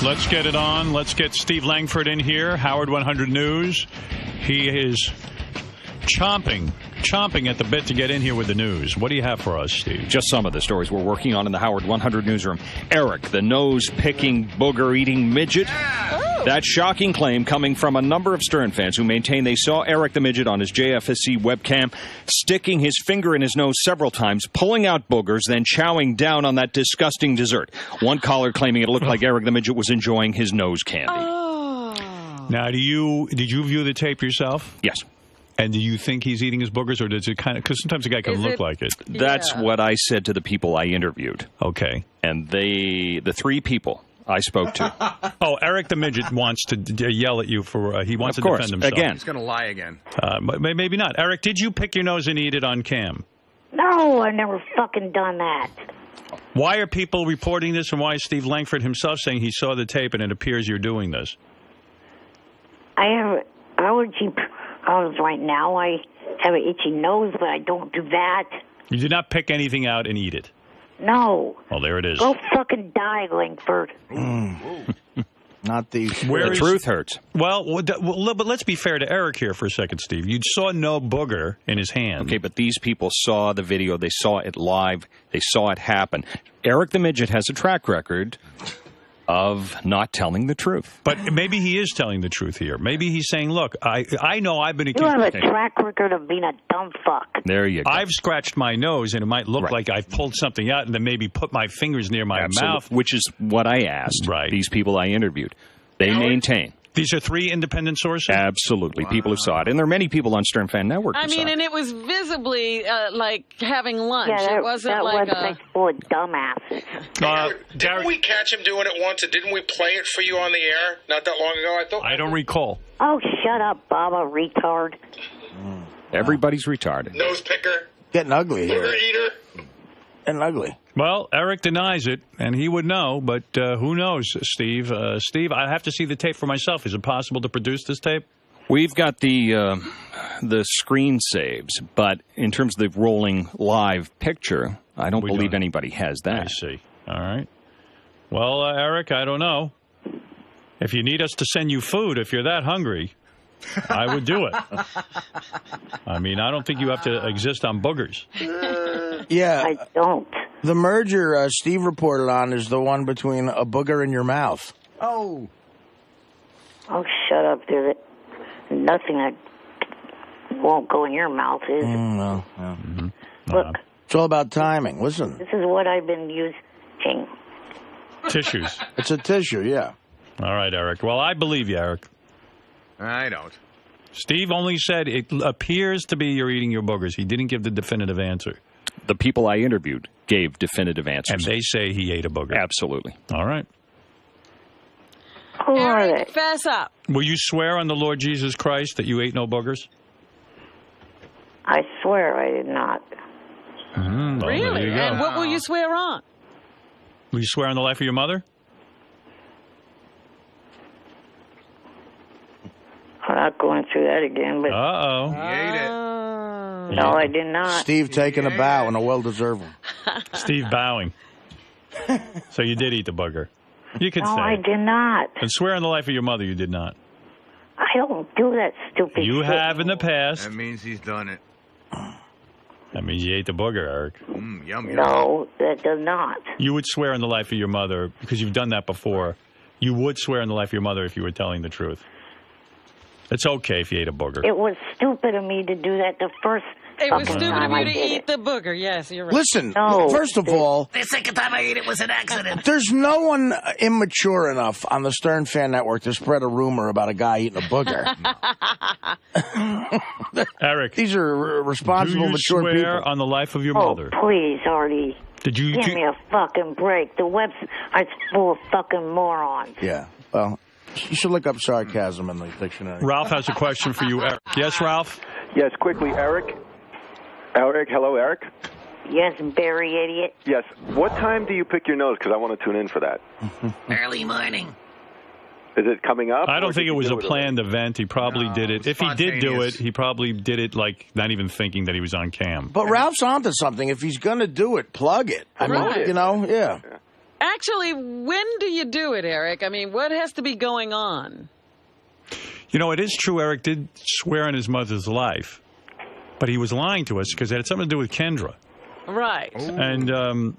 Let's get it on. Let's get Steve Langford in here. Howard 100 News. He is chomping at the bit to get in here with the news. What do you have for us, Steve? Just some of the stories we're working on in the Howard 100 newsroom. Eric, the nose-picking, booger-eating midget. That shocking claim coming from a number of Stern fans who maintain they saw Eric the Midget on his JFSC webcam sticking his finger in his nose several times, pulling out boogers, then chowing down on that disgusting dessert. One caller claiming it looked like Eric the Midget was enjoying his nose candy. Now, did you view the tape yourself? Yes. And do you think he's eating his boogers, or does it kind of... Because sometimes a guy can look like it. That's what I said to the people I interviewed. Okay. And the three people I spoke to. Oh, Eric the Midget wants to yell at you for... he wants of to course, defend himself. Again. He's going to lie again. Maybe not. Eric, did you pick your nose and eat it on cam? No, I've never fucking done that. Why are people reporting this, and why is Steve Langford himself saying he saw the tape and it appears you're doing this? I have allergy problems right now. I have an itchy nose, but I don't do that. You did not pick anything out and eat it? No. Oh, there it is. Go fucking die, Langford. Not the... The truth hurts. Well, but let's be fair to Eric here for a second, Steve. You saw no booger in his hand. Okay, but these people saw the video. They saw it live. They saw it happen. Eric the Midget has a track record of not telling the truth. But maybe he is telling the truth here. Maybe he's saying, look, I know I've been accused... You have a track record of being a dumb fuck. There you go. I've scratched my nose, and it might look like I've pulled something out and then maybe put my fingers near my mouth. Which is what I asked these people I interviewed. They maintain. These are three independent sources? Absolutely. Wow. People who saw it. And there are many people on Stern Fan Network who saw it. And it was visibly like having lunch. Yeah, it wasn't that like website's full of dumbasses. Didn't we catch him doing it once? And didn't we play it for you on the air not that long ago? I don't recall. Oh, shut up, Baba, retard. Everybody's retarded. Nose picker. Getting ugly here. Booger eater. Getting ugly. Well, Eric denies it, and he would know, but who knows, Steve? Steve, I have to see the tape for myself. Is it possible to produce this tape? We've got the screen saves, but in terms of the rolling live picture, I don't believe anybody has that. I see. All right. Well, Eric, I don't know. If you need us to send you food, if you're that hungry, I would do it. I mean, I don't think you have to exist on boogers. Yeah. I don't. The merger Steve reported on is the one between a booger in your mouth. Oh, shut up. There's nothing that won't go in your mouth, is it? No. Yeah. Look. It's all about timing. Listen. This is what I've been using. Tissues. It's a tissue, yeah. All right, Eric. Well, I believe you, Eric. I don't. Steve only said it appears to be you're eating your boogers. He didn't give the definitive answer. The people I interviewed gave definitive answers. And they say he ate a booger. Absolutely. All right. Who are Eric, they? fess up. Will you swear on the Lord Jesus Christ that you ate no boogers? I swear I did not. Well, Really? And what will you swear on? Will you swear on the life of your mother? I'm not going through that again, but... Uh-oh. He ate it. No, I did not. Steve taking a bow, and a well-deserved one. Steve bowing. So you did eat the booger. You can say. No, I did not. And swear on the life of your mother you did not. I don't do that stupid You shit. have in the past. That means he's done it. That means you ate the booger, Eric. Yum, yum. No, that does not. You would swear on the life of your mother, because you've done that before. You would swear on the life of your mother if you were telling the truth. It's okay if you ate a booger. It was stupid of me to do that the first It was fucking stupid time of I you to did eat it. the booger. Yes, you're right. Listen, No, first of all, The second time I ate it was an accident. there's no one immature enough on the Stern Fan Network to spread a rumor about a guy eating a booger. Eric, These are responsible, do you mature swear people. on the life of your Oh, mother? please, Artie. Did you? Give me a fucking break. The website's full of fucking morons. Yeah, well, you should look up sarcasm in the dictionary. Ralph has a question for you, Eric. Yes, Ralph? Yes, quickly, Eric. Eric, hello, Eric. Yes, Barry, idiot. Yes. What time do you pick your nose? Because I want to tune in for that. Early morning. Is it coming up? I don't or think did it you was do a planned event. He probably did it. If he did do it, spontaneous. he probably did it like not even thinking that he was on cam. But Ralph's onto something. If he's going to do it, plug it. I mean, Right. you know, yeah. Actually, when do you do it, Eric? I mean, what has to be going on? You know, it is true Eric did swear on his mother's life, but he was lying to us because it had something to do with Kendra. Right. And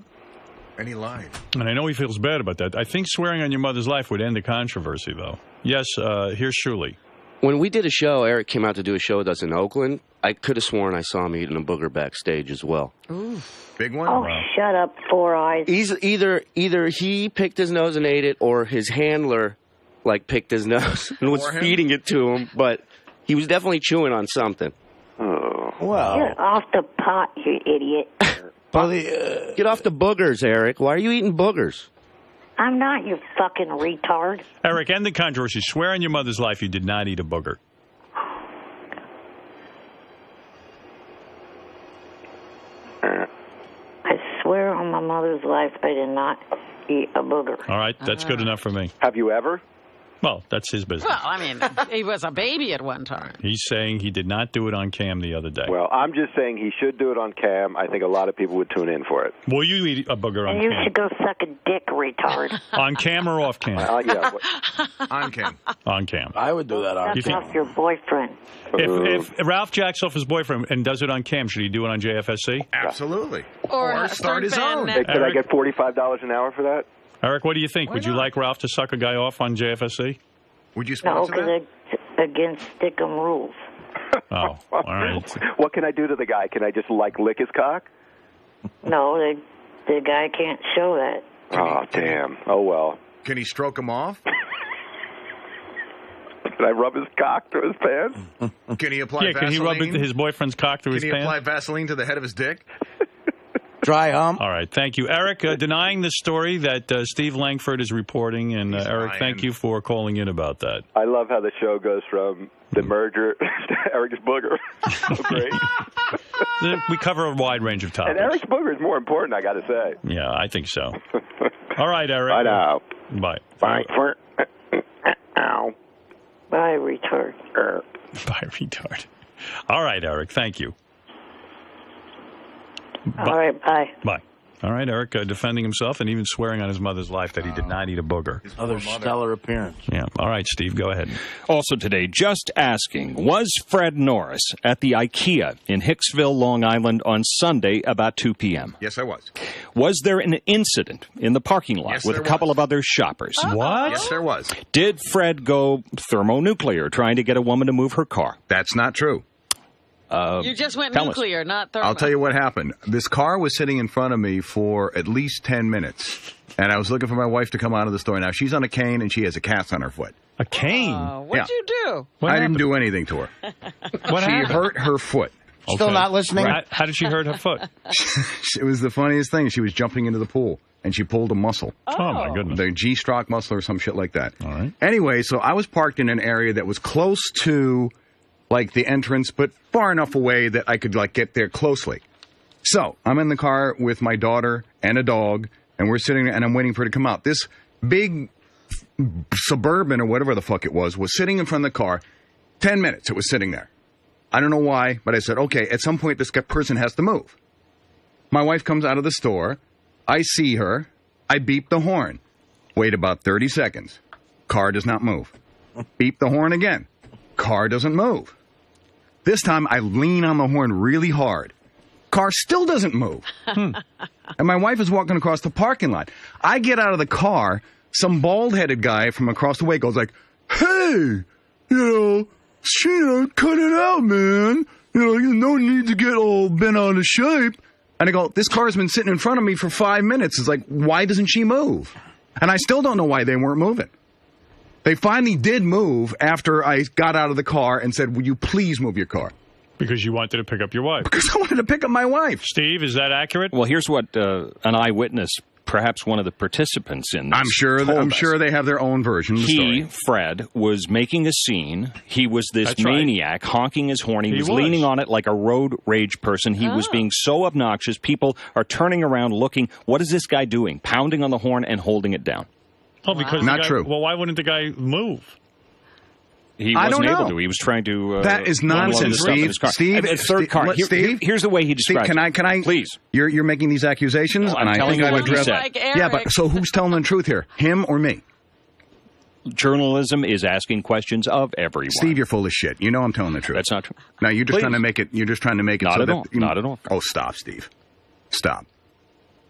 he lied. And I know he feels bad about that. I think swearing on your mother's life would end the controversy, though. Yes, here's Shuli. When we did a show, Eric came out to do a show with us in Oakland. I could have sworn I saw him eating a booger backstage as well. Ooh. Big one? Oh, shut up, Four Eyes. He's either he picked his nose and ate it, or his handler picked his nose and was feeding it to him. But he was definitely chewing on something. Oh, well. Get off the pot, you idiot. Get off the boogers, Eric. Why are you eating boogers? I'm not, you fucking retard. Eric, end the controversy. Swear on your mother's life you did not eat a booger. I swear on my mother's life I did not eat a booger. All right, that's good enough for me. Have you ever? Well, that's his business. Well, I mean, he was a baby at one time. He's saying he did not do it on cam the other day. Well, I'm just saying he should do it on cam. I think a lot of people would tune in for it. Will you eat a booger on And you cam? should go suck a dick, retard. On cam or off cam? Yeah. On cam. On cam. I would do that on That's cam. off your boyfriend. If Ralph jacks off his boyfriend and does it on cam, should he do it on JFSC? Absolutely. Or start his Stern own. Fan Could I get $45 an hour for that? Eric, what do you think? Would you like Ralph to suck a guy off on JFSC? Would you No, sponsor because that? it's against Stickum rules. Oh, all right. What can I do to the guy? Can I just lick his cock? No, the guy can't show that. Oh, damn. Oh, well. Can he stroke him off? Can I rub his cock to his pants? Can he apply Yeah, Vaseline? can he rub his boyfriend's cock through his Can he apply pants? Vaseline to the head of his dick? Dry hump. All right, thank you. Eric, denying the story that Steve Langford is reporting, and Eric, lying. thank you for calling in about that. I love how the show goes from the merger to Eric's booger. So great. We cover a wide range of topics. And Eric's booger is more important, I got to say. Yeah, I think so. All right, Eric. Bye now. Bye. Bye. Ow. Bye, retard. Bye, retard. All right, Eric, thank you. All right, bye. Bye. All right, Eric defending himself and even swearing on his mother's life that he did not eat a booger. Another stellar appearance. Yeah. All right, Steve, go ahead. Also today, just asking, was Fred Norris at the IKEA in Hicksville, Long Island on Sunday about 2 p.m.? Yes, I was. Was there an incident in the parking lot Yes, with a there couple was. of other shoppers? What? Yes, there was. Did Fred go thermonuclear trying to get a woman to move her car? That's not true. You just went tell us. nuclear, not thermal. I'll tell you what happened. This car was sitting in front of me for at least 10 minutes, and I was looking for my wife to come out of the store. Now, she's on a cane, and she has a cast on her foot. A cane? What'd you do? What I happened? didn't do anything to her. What She happened? hurt her foot. Still not listening? How did she hurt her foot? It was the funniest thing. She was jumping into the pool, and she pulled a muscle. Oh, my goodness. The G-stroke muscle or some shit like that. All right. Anyway, so I was parked in an area that was close to, the entrance, but far enough away that I could, get there closely. So I'm in the car with my daughter and a dog, and we're sitting there, and I'm waiting for her to come out. This big Suburban or whatever the fuck it was sitting in front of the car. 10 minutes it was sitting there. I don't know why, but I said, okay, at some point this person has to move. My wife comes out of the store. I see her. I beep the horn. Wait about 30 seconds. Car does not move. Beep the horn again. Car doesn't move. This time I lean on the horn really hard. Car still doesn't move. And my wife is walking across the parking lot. I get out of the car. Some bald-headed guy from across the way goes like, hey, cut it out, man. No need to get all bent out of shape. And I go, this car's been sitting in front of me for 5 minutes. It's like, why doesn't she move? And I still don't know why they weren't moving. They finally did move after I got out of the car and said, will you please move your car? Because you wanted to pick up your wife. Because I wanted to pick up my wife. Steve, is that accurate? Well, here's what an eyewitness, perhaps one of the participants in this, I'm sure they have their own version of the story. Fred, was making a scene. He was this That's right. maniac honking his horn. He was leaning on it like a road rage person. He was being so obnoxious. People are turning around looking. What is this guy doing? Pounding on the horn and holding it down. Oh, because Not the guy, true. Well, why wouldn't the guy move? He I wasn't don't able know. to. He was trying to. That is load nonsense, stuff in Steve. his car. Steve, A third car. Here's the way he describes Steve, can I? Please. You're making these accusations, No, I'm and I telling think you I've what he addressed. said. Like Eric. Yeah, but so who's telling the truth here? Him or me? Journalism is asking questions of everyone. Steve, you're full of shit. You know I'm telling the truth. That's not true. No, you're just Please. trying to make it. You're just trying to make it. Not so at that, all. Not at all. Oh, stop, Steve. Stop.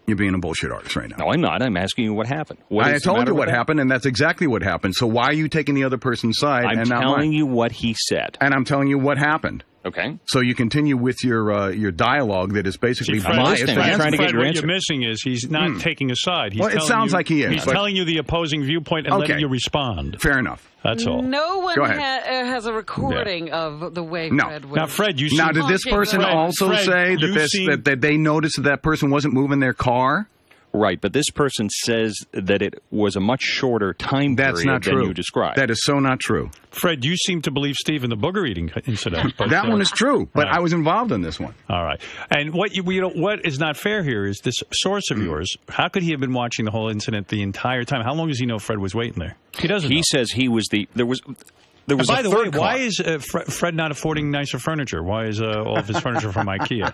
You're being a bullshit artist right now. No, I'm not. I'm asking you what happened. What I is the told matter you with what that? happened, and that's exactly what happened. So why are you taking the other person's side? I'm and not telling mine? you what he said. And I'm telling you what happened. Okay. So you continue with your dialogue that is basically Fred, biased. listening. I'm against trying to me. get your what answer. you're missing is he's not taking a side. He's Well, it telling sounds you- like he is, He's but- telling you the opposing viewpoint and letting Okay. you respond. Fair enough. That's all. No one Go ahead. has a recording of the way No. Fred was. Now, Fred, you Now, seem- did this person Fred, also Fred, say you that seem- that they noticed that person wasn't moving their car? Right, but this person says that it was a much shorter time That's period not than true. you described. That is so not true. Fred, you seem to believe Steve in the booger eating incident. But, That one is true, but right. I was involved in this one. All right. And what what is not fair here is this source of yours. How could he have been watching the whole incident the entire time? How long does he know Fred was waiting there? He doesn't. He know. says he was there was And by a the third way, why car. is Fred not affording nicer furniture? Why is all of his furniture from IKEA?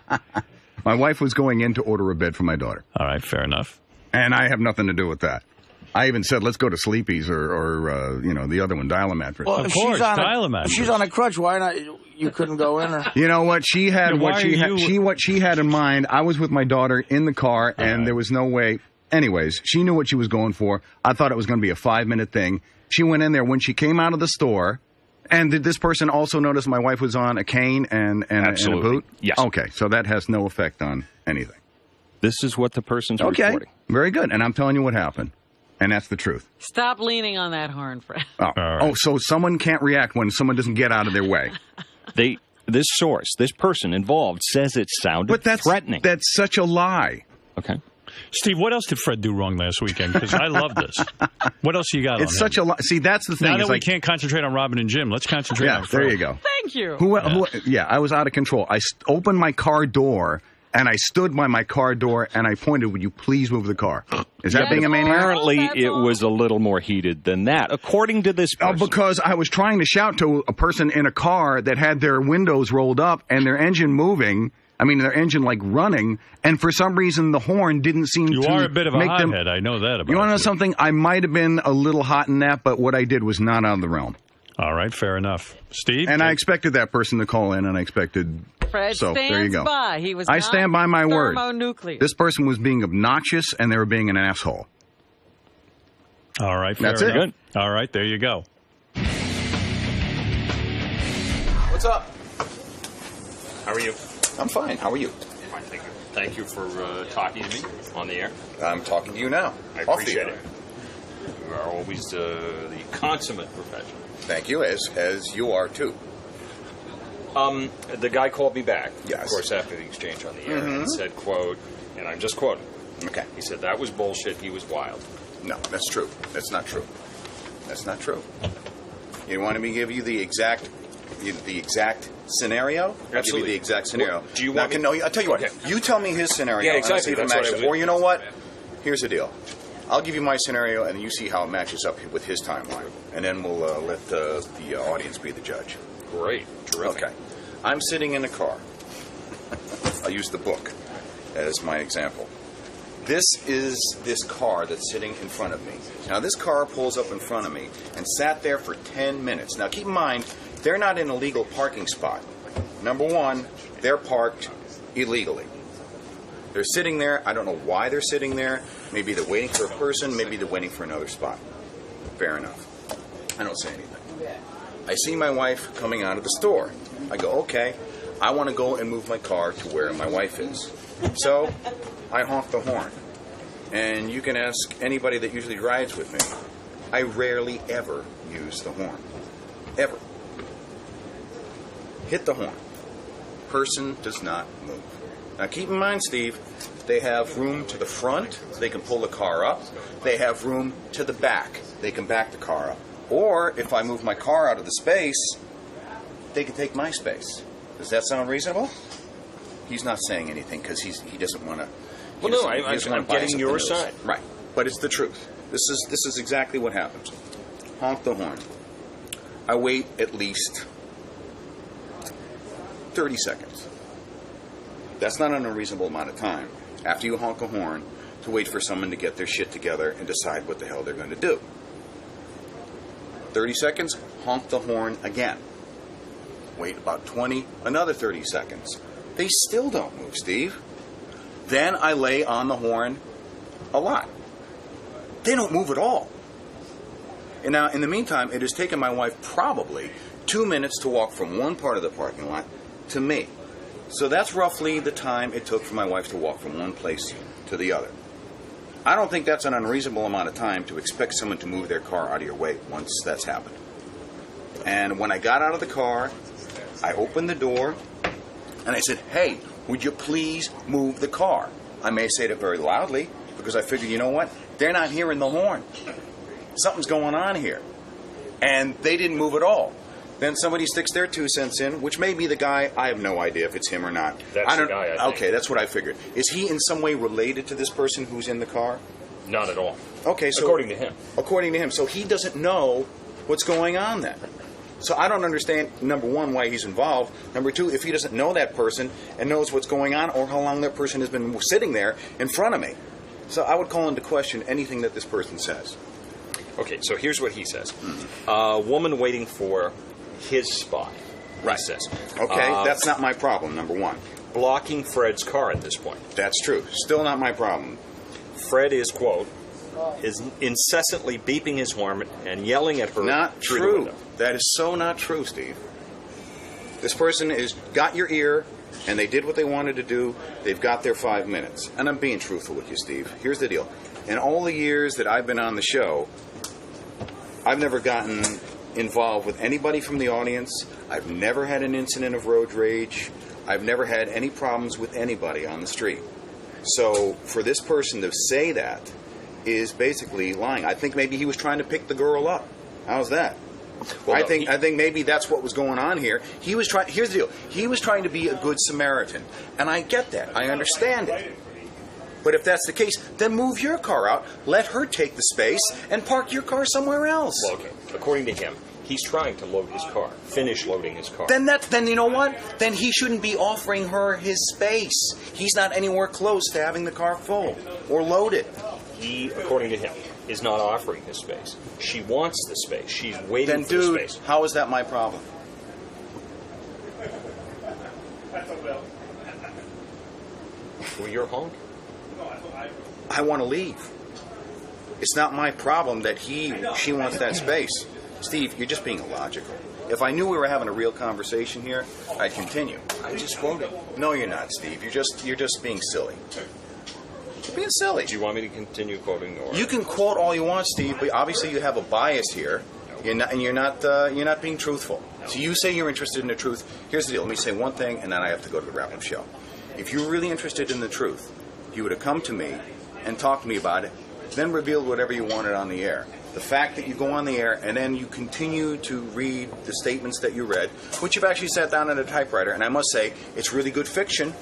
My wife was going in to order a bed for my daughter. All right, fair enough. And I have nothing to do with that. I even said, let's go to Sleepy's or the other one, Dial a Mattress. Well, Of if course, she's on dial a if mattress. she's on a crutch, why not? You couldn't go in her. You know what? She had Yeah, what why she are had. you- What she had in mind. I was with my daughter in the car, and there was no way. Anyways, she knew what she was going for. I thought it was going to be a 5-minute thing. She went in there when she came out of the store. And did this person also notice my wife was on a cane and a Absolutely. boot? Yes. Okay, so that has no effect on anything. This is what the person's Okay, reporting. very good. And I'm telling you what happened, and that's the truth. Stop leaning on that horn, Fred. Oh, so someone can't react when someone doesn't get out of their way. This source, this person involved, says it sounded But that's threatening. That's such a lie. Okay. Steve, what else did Fred do wrong last weekend? Because I love this. What else you got It's on such him? a lie. See, that's the thing. Now that It's we like, can't concentrate on Robin and Jim, let's concentrate yeah, on Fred. there you go. Thank you. Yeah, I was out of control. I opened my car door, and I stood by my car door, and I pointed, would you please move the car? Is that being a maniac? Apparently, That's it all. was a little more heated than that, according to this person. Because I was trying to shout to a person in a car that had their windows rolled up and their engine moving. I mean, their engine like running, and for some reason the horn didn't seem You to are a bit of a make them. hothead. I know that about You want to know something? I might have been a little hot in that, but what I did was not out of the realm. All right, fair enough. Steve? And I expected that person to call in, and I expected. Fred So stands there you go. by. He was I not stand by my word. thermonuclear. This person was being obnoxious, and they were being an asshole. All right, fair That's it. enough. All right, there you go. What's up? How are you? I'm fine. How are you? Fine, thank you. Thank you for talking to me on the air. I'm talking to you now. I Off the appreciate air. it. You are always the consummate professional. Thank you, as you are too. The guy called me back, Yes. of course, after the exchange on the air, Mhm. and said, quote, and I'm just quoting. Okay. He said, that was bullshit, he was wild. No, that's true. That's not true. That's not true. You want me to give you the exact scenario? I'll give you Absolutely. the exact scenario. Well, do you Now, want me- No, I'll tell you what. Okay. You tell me his scenario. Yeah, and I'll exactly. see if it That's what I matches. was- Or you know what? Here's the deal. I'll give you my scenario, and you see how it matches up with his timeline, and then we'll let the audience be the judge. Great. Terrific. Okay. I'm sitting in a car. I'll use the book as my example. This is this car that's sitting in front of me. Now, this car pulls up in front of me and sat there for 10 minutes. Now, keep in mind, they're not in a legal parking spot. Number one, they're parked illegally. They're sitting there. I don't know why they're sitting there. Maybe they're waiting for a person. Maybe they're waiting for another spot. Fair enough. I don't say anything. I see my wife coming out of the store. I go, okay, I want to go and move my car to where my wife is. So I honk the horn. And you can ask anybody that usually rides with me. I rarely ever use the horn. Ever. Hit the horn. Person does not move. Now keep in mind, Steve, they have room to the front. They can pull the car up. They have room to the back. They can back the car up. Or if I move my car out of the space, they can take my space. Does that sound reasonable? He's not saying anything because he doesn't want to. Well, no, I'm getting your side. Right, but it's the truth. This is exactly what happens. Honk the horn. I wait at least 30 seconds. That's not an unreasonable amount of time after you honk a horn to wait for someone to get their shit together and decide what the hell they're going to do. 30 seconds, honk the horn again. Wait about 20, another 30 seconds. They still don't move, Steve. Then I lay on the horn a lot. They don't move at all. And now, in the meantime, it has taken my wife probably 2 minutes to walk from one part of the parking lot to me. So that's roughly the time it took for my wife to walk from one place to the other. I don't think that's an unreasonable amount of time to expect someone to move their car out of your way once that's happened. And when I got out of the car, I opened the door, and I said, hey, would you please move the car? I may say it very loudly, because I figured, you know what? They're not hearing the horn. Something's going on here. And they didn't move at all. Then somebody sticks their 2 cents in, which may be the guy. I have no idea if it's him or not. That's the guy, I think. Okay, that's what I figured. Is he in some way related to this person who's in the car? Not at all. Okay, so according to him. According to him. So he doesn't know what's going on then. So I don't understand, number one, why he's involved. Number two, if he doesn't know that person and knows what's going on or how long that person has been sitting there in front of me. So I would call into question anything that this person says. Okay, so here's what he says. A woman waiting for his spot. Right. He says. Okay, that's not my problem, number one. Blocking Fred's car at this point. That's true. Still not my problem. Fred is, quote, is incessantly beeping his horn and yelling at her not through true. the window. That is so not true, Steve. This person has got your ear, and they did what they wanted to do. They've got their 5 minutes. And I'm being truthful with you, Steve. Here's the deal. In all the years that I've been on the show, I've never gotten involved with anybody from the audience. I've never had an incident of road rage. I've never had any problems with anybody on the street. So for this person to say that is basically lying. I think maybe he was trying to pick the girl up. How's that? Well, I think maybe that's what was going on here. He was trying. Here's the deal. He was trying to be a good Samaritan, and I get that. I understand it. But if that's the case, then move your car out, let her take the space, and park your car somewhere else. Well, okay. According to him, he's trying to load his car, finish loading his car. Then you know what? Then he shouldn't be offering her his space. He's not anywhere close to having the car full or loaded. He, according to him, is not offering his space. She wants the space. She's waiting for the space. How is that my problem? Well, you're honk. I want to leave. It's not my problem that she wants that space. Steve, you're just being illogical. If I knew we were having a real conversation here, I'd continue. I just quoted. No, you're not, Steve. You're just being silly. You're being silly. Do you want me to continue quoting? Or? You can quote all you want, Steve, but obviously you have a bias here. You're not being truthful. So you say you're interested in the truth. Here's the deal. Let me say one thing, and then I have to go to the wrap-up show. If you're really interested in the truth, you would have come to me and talked to me about it, then revealed whatever you wanted on the air. The fact that you go on the air and then you continue to read the statements that you read, which you've actually sat down at a typewriter, and I must say, it's really good fiction,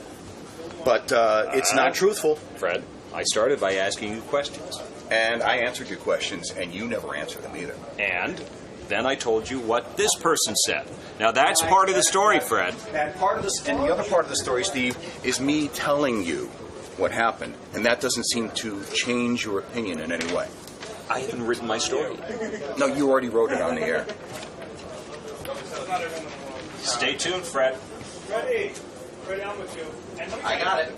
but it's not truthful. Fred, I started by asking you questions. And I answered your questions, and you never answered them either. And then I told you what this person said. Now that's part of the story, Fred. And the other part of the story, Steve, is me telling you what happened, and that doesn't seem to change your opinion in any way. I haven't written my story. No, you already wrote it on the air. Stay tuned, Fred. I got it.